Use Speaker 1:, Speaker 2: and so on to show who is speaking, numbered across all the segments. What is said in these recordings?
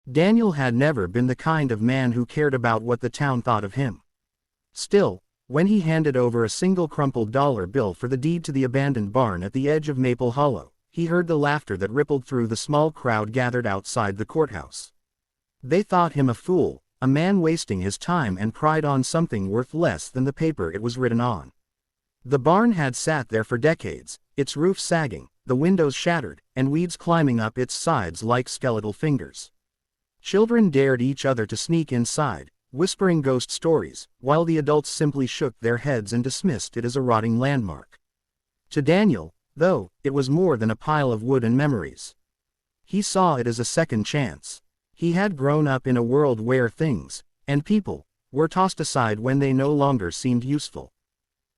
Speaker 1: Daniel had never been the kind of man who cared about what the town thought of him. Still, when he handed over a single crumpled dollar bill for the deed to the abandoned barn at the edge of Maple Hollow, he heard the laughter that rippled through the small crowd gathered outside the courthouse. They thought him a fool, a man wasting his time and pride on something worth less than the paper it was written on. The barn had sat there for decades, its roof sagging, the windows shattered, and weeds climbing up its sides like skeletal fingers. Children dared each other to sneak inside, whispering ghost stories, while the adults simply shook their heads and dismissed it as a rotting landmark. To Daniel, though, it was more than a pile of wood and memories. He saw it as a second chance. He had grown up in a world where things, and people, were tossed aside when they no longer seemed useful.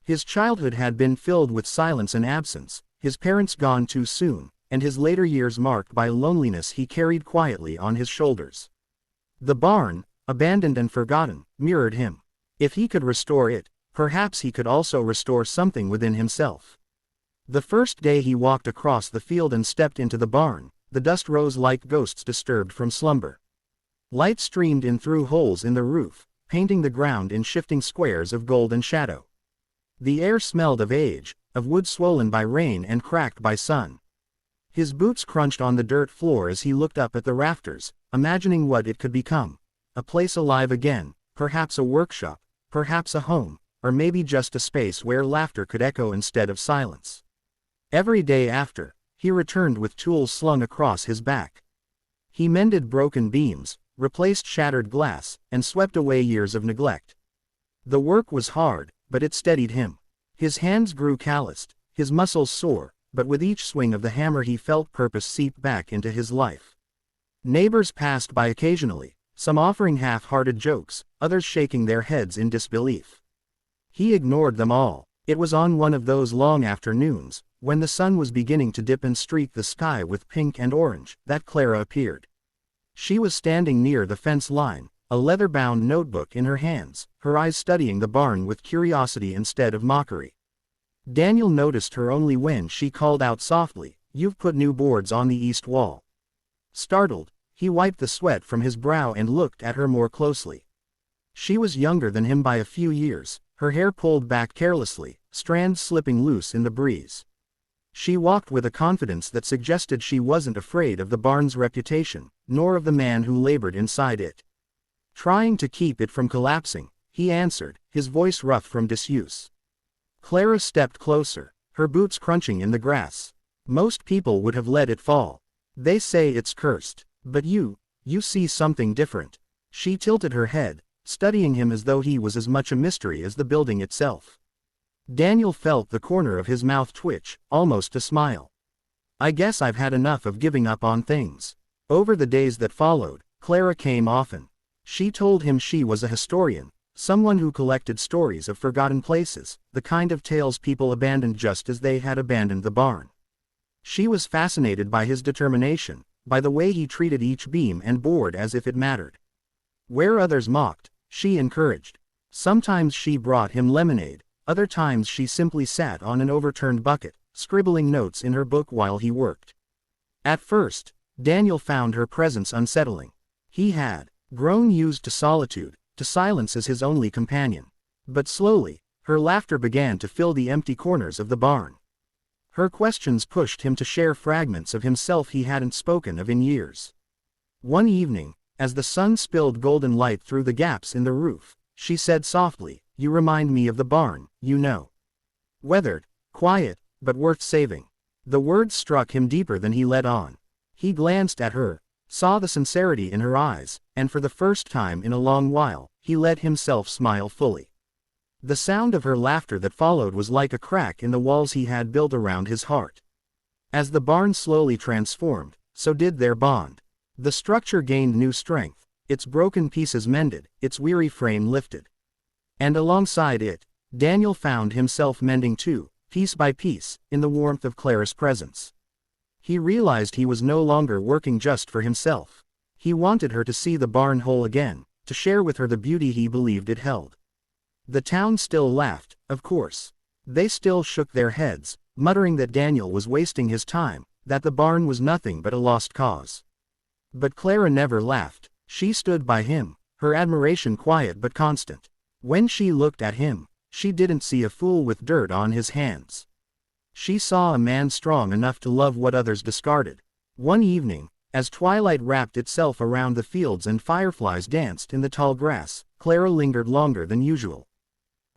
Speaker 1: His childhood had been filled with silence and absence, his parents gone too soon, and his later years marked by loneliness he carried quietly on his shoulders. The barn, abandoned and forgotten, mirrored him. If he could restore it, perhaps he could also restore something within himself. The first day he walked across the field and stepped into the barn, the dust rose like ghosts disturbed from slumber. Light streamed in through holes in the roof, painting the ground in shifting squares of golden shadow. The air smelled of age, of wood swollen by rain and cracked by sun. His boots crunched on the dirt floor as he looked up at the rafters, imagining what it could become. A place alive again, perhaps a workshop, perhaps a home, or maybe just a space where laughter could echo instead of silence. Every day after, he returned with tools slung across his back. He mended broken beams, replaced shattered glass, and swept away years of neglect. The work was hard, but it steadied him. His hands grew calloused, his muscles sore, but with each swing of the hammer he felt purpose seep back into his life. Neighbors passed by occasionally, some offering half-hearted jokes, others shaking their heads in disbelief. He ignored them all. It was on one of those long afternoons, when the sun was beginning to dip and streak the sky with pink and orange, that Clara appeared. She was standing near the fence line, a leather-bound notebook in her hands, her eyes studying the barn with curiosity instead of mockery. Daniel noticed her only when she called out softly, "You've put new boards on the east wall." Startled, he wiped the sweat from his brow and looked at her more closely. She was younger than him by a few years, her hair pulled back carelessly, strands slipping loose in the breeze. She walked with a confidence that suggested she wasn't afraid of the barn's reputation, nor of the man who labored inside it. Trying to keep it from collapsing, he answered, his voice rough from disuse. Clara stepped closer, her boots crunching in the grass. Most people would have let it fall. They say it's cursed. But you see something different. She tilted her head, studying him as though he was as much a mystery as the building itself. Daniel felt the corner of his mouth twitch, almost a smile. "I guess I've had enough of giving up on things." Over the days that followed, Clara came often. She told him she was a historian, someone who collected stories of forgotten places, the kind of tales people abandoned just as they had abandoned the barn. She was fascinated by his determination, by the way he treated each beam and board as if it mattered. Where others mocked, she encouraged. Sometimes she brought him lemonade, other times she simply sat on an overturned bucket, scribbling notes in her book while he worked. At first, Daniel found her presence unsettling. He had grown used to solitude, to silence as his only companion. But slowly, her laughter began to fill the empty corners of the barn. Her questions pushed him to share fragments of himself he hadn't spoken of in years. One evening, as the sun spilled golden light through the gaps in the roof, she said softly, "You remind me of the barn, you know. Weathered, quiet, but worth saving." The words struck him deeper than he let on. He glanced at her, saw the sincerity in her eyes, and for the first time in a long while, he let himself smile fully. The sound of her laughter that followed was like a crack in the walls he had built around his heart. As the barn slowly transformed, so did their bond. The structure gained new strength, its broken pieces mended, its weary frame lifted. And alongside it, Daniel found himself mending too, piece by piece, in the warmth of Clara's presence. He realized he was no longer working just for himself. He wanted her to see the barn whole again, to share with her the beauty he believed it held. The town still laughed, of course. They still shook their heads, muttering that Daniel was wasting his time, that the barn was nothing but a lost cause. But Clara never laughed. She stood by him, her admiration quiet but constant. When she looked at him, she didn't see a fool with dirt on his hands. She saw a man strong enough to love what others discarded. One evening, as twilight wrapped itself around the fields and fireflies danced in the tall grass, Clara lingered longer than usual.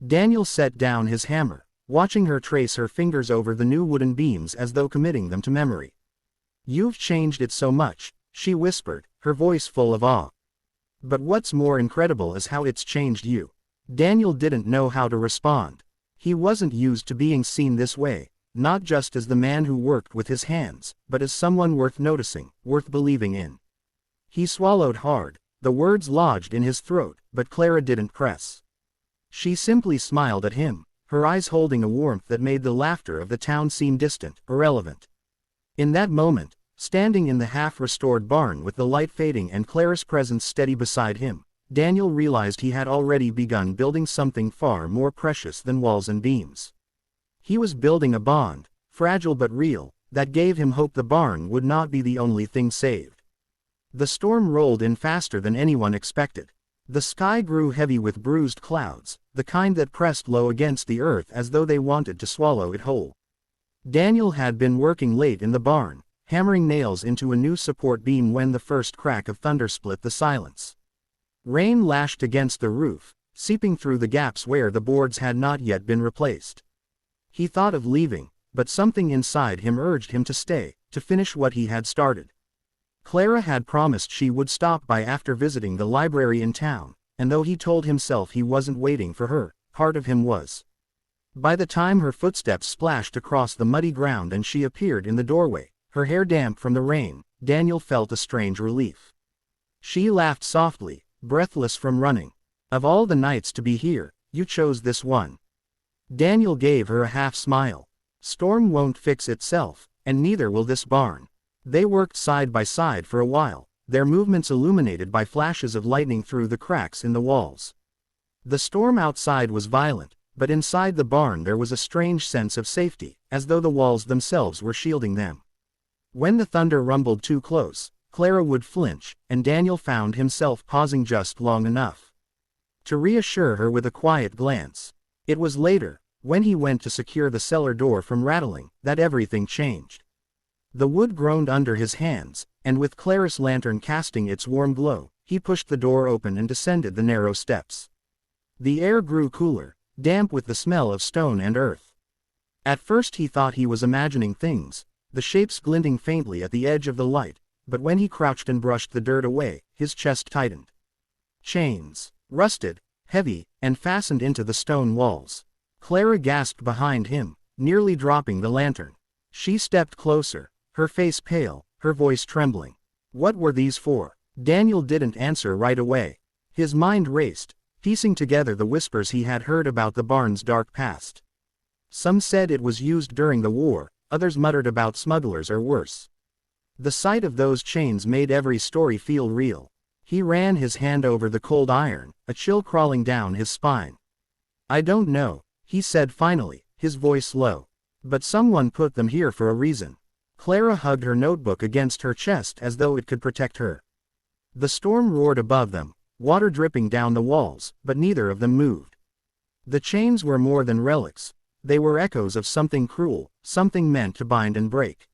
Speaker 1: Daniel set down his hammer, watching her trace her fingers over the new wooden beams as though committing them to memory. "You've changed it so much," she whispered, her voice full of awe. "But what's more incredible is how it's changed you." Daniel didn't know how to respond. He wasn't used to being seen this way, not just as the man who worked with his hands, but as someone worth noticing, worth believing in. He swallowed hard, the words lodged in his throat, but Clara didn't press. She simply smiled at him, her eyes holding a warmth that made the laughter of the town seem distant, irrelevant. In that moment, standing in the half-restored barn with the light fading and Clara's presence steady beside him, Daniel realized he had already begun building something far more precious than walls and beams. He was building a bond, fragile but real, that gave him hope the barn would not be the only thing saved. The storm rolled in faster than anyone expected. The sky grew heavy with bruised clouds, the kind that pressed low against the earth as though they wanted to swallow it whole. Daniel had been working late in the barn, hammering nails into a new support beam when the first crack of thunder split the silence. Rain lashed against the roof, seeping through the gaps where the boards had not yet been replaced. He thought of leaving, but something inside him urged him to stay, to finish what he had started. Clara had promised she would stop by after visiting the library in town, and though he told himself he wasn't waiting for her, part of him was. By the time her footsteps splashed across the muddy ground and she appeared in the doorway, her hair damp from the rain, Daniel felt a strange relief. She laughed softly, breathless from running. "Of all the nights to be here, you chose this one." Daniel gave her a half-smile. "Storm won't fix itself, and neither will this barn." They worked side by side for a while, their movements illuminated by flashes of lightning through the cracks in the walls. The storm outside was violent, but inside the barn there was a strange sense of safety, as though the walls themselves were shielding them. When the thunder rumbled too close, Clara would flinch, and Daniel found himself pausing just long enough to reassure her with a quiet glance. It was later, when he went to secure the cellar door from rattling, that everything changed. The wood groaned under his hands, and with Clara's lantern casting its warm glow, he pushed the door open and descended the narrow steps. The air grew cooler, damp with the smell of stone and earth. At first he thought he was imagining things, the shapes glinting faintly at the edge of the light, but when he crouched and brushed the dirt away, his chest tightened. Chains, rusted, heavy, and fastened into the stone walls. Clara gasped behind him, nearly dropping the lantern. She stepped closer, her face pale, her voice trembling. What were these for? Daniel didn't answer right away. His mind raced, piecing together the whispers he had heard about the barn's dark past. Some said it was used during the war, others muttered about smugglers or worse. The sight of those chains made every story feel real. He ran his hand over the cold iron, a chill crawling down his spine. "I don't know," he said finally, his voice low. "But someone put them here for a reason." Clara hugged her notebook against her chest as though it could protect her. The storm roared above them, water dripping down the walls, but neither of them moved. The chains were more than relics. They were echoes of something cruel, something meant to bind and break.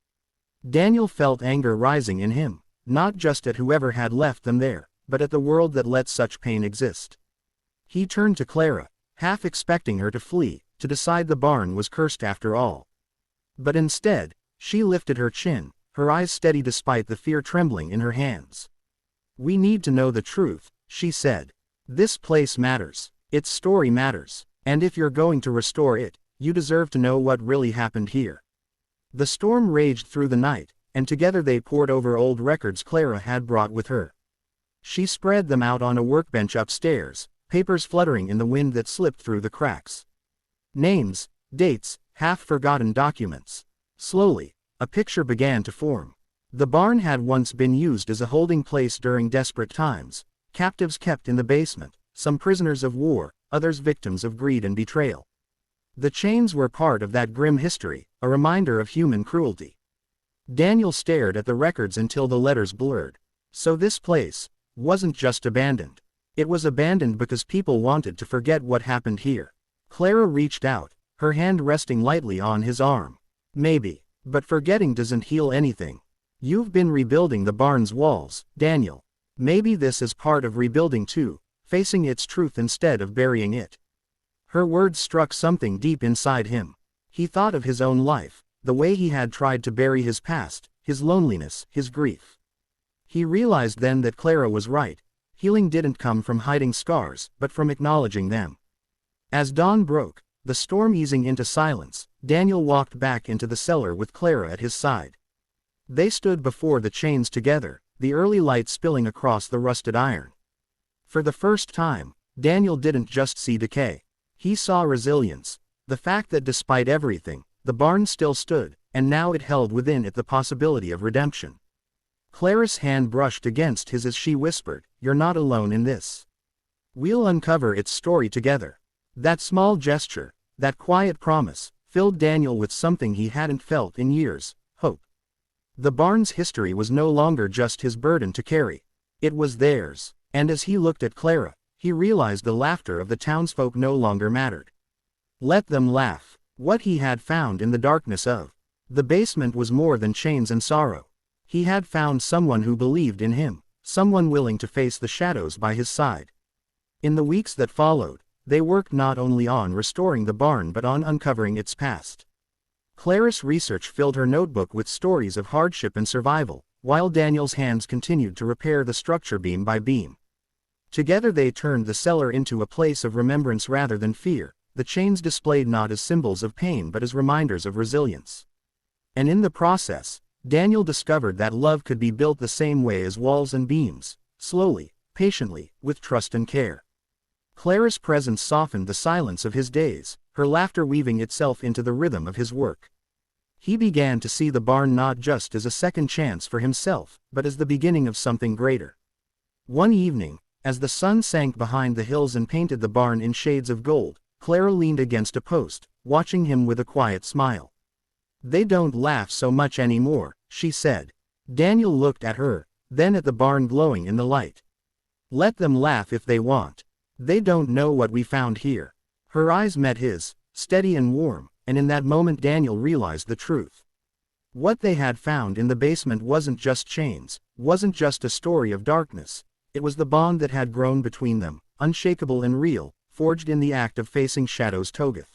Speaker 1: Daniel felt anger rising in him, not just at whoever had left them there, but at the world that let such pain exist. He turned to Clara, half expecting her to flee, to decide the barn was cursed after all. But instead, she lifted her chin, her eyes steady despite the fear trembling in her hands. "We need to know the truth," she said. "This place matters. Its story matters. And if you're going to restore it, you deserve to know what really happened here." The storm raged through the night, and together they pored over old records Clara had brought with her. She spread them out on a workbench upstairs, papers fluttering in the wind that slipped through the cracks. Names, dates, half-forgotten documents. Slowly, a picture began to form. The barn had once been used as a holding place during desperate times, captives kept in the basement, some prisoners of war, others victims of greed and betrayal. The chains were part of that grim history, a reminder of human cruelty. Daniel stared at the records until the letters blurred. So this place wasn't just abandoned. It was abandoned because people wanted to forget what happened here. Clara reached out, her hand resting lightly on his arm. Maybe, but forgetting doesn't heal anything. You've been rebuilding the barn's walls, Daniel. Maybe this is part of rebuilding too, facing its truth instead of burying it. Her words struck something deep inside him. He thought of his own life, the way he had tried to bury his past, his loneliness, his grief. He realized then that Clara was right. Healing didn't come from hiding scars, but from acknowledging them. As dawn broke, the storm easing into silence, Daniel walked back into the cellar with Clara at his side. They stood before the chains together, the early light spilling across the rusted iron. For the first time, Daniel didn't just see decay. He saw resilience, the fact that despite everything, the barn still stood, and now it held within it the possibility of redemption. Clara's hand brushed against his as she whispered, "You're not alone in this. We'll uncover its story together." That small gesture, that quiet promise, filled Daniel with something he hadn't felt in years: hope. The barn's history was no longer just his burden to carry. It was theirs, and as he looked at Clara, he realized the laughter of the townsfolk no longer mattered. Let them laugh. What he had found in the darkness of the basement was more than chains and sorrow. He had found someone who believed in him, someone willing to face the shadows by his side. In the weeks that followed, they worked not only on restoring the barn but on uncovering its past. Clara's research filled her notebook with stories of hardship and survival, while Daniel's hands continued to repair the structure beam by beam. Together they turned the cellar into a place of remembrance rather than fear, the chains displayed not as symbols of pain but as reminders of resilience. And in the process, Daniel discovered that love could be built the same way as walls and beams, slowly, patiently, with trust and care. Clara's presence softened the silence of his days, her laughter weaving itself into the rhythm of his work. He began to see the barn not just as a second chance for himself, but as the beginning of something greater. One evening, as the sun sank behind the hills and painted the barn in shades of gold, Clara leaned against a post, watching him with a quiet smile. "They don't laugh so much anymore," she said. Daniel looked at her, then at the barn glowing in the light. "Let them laugh if they want. They don't know what we found here." Her eyes met his, steady and warm, and in that moment Daniel realized the truth. What they had found in the basement wasn't just chains, wasn't just a story of darkness. It was the bond that had grown between them, unshakable and real, forged in the act of facing shadows together.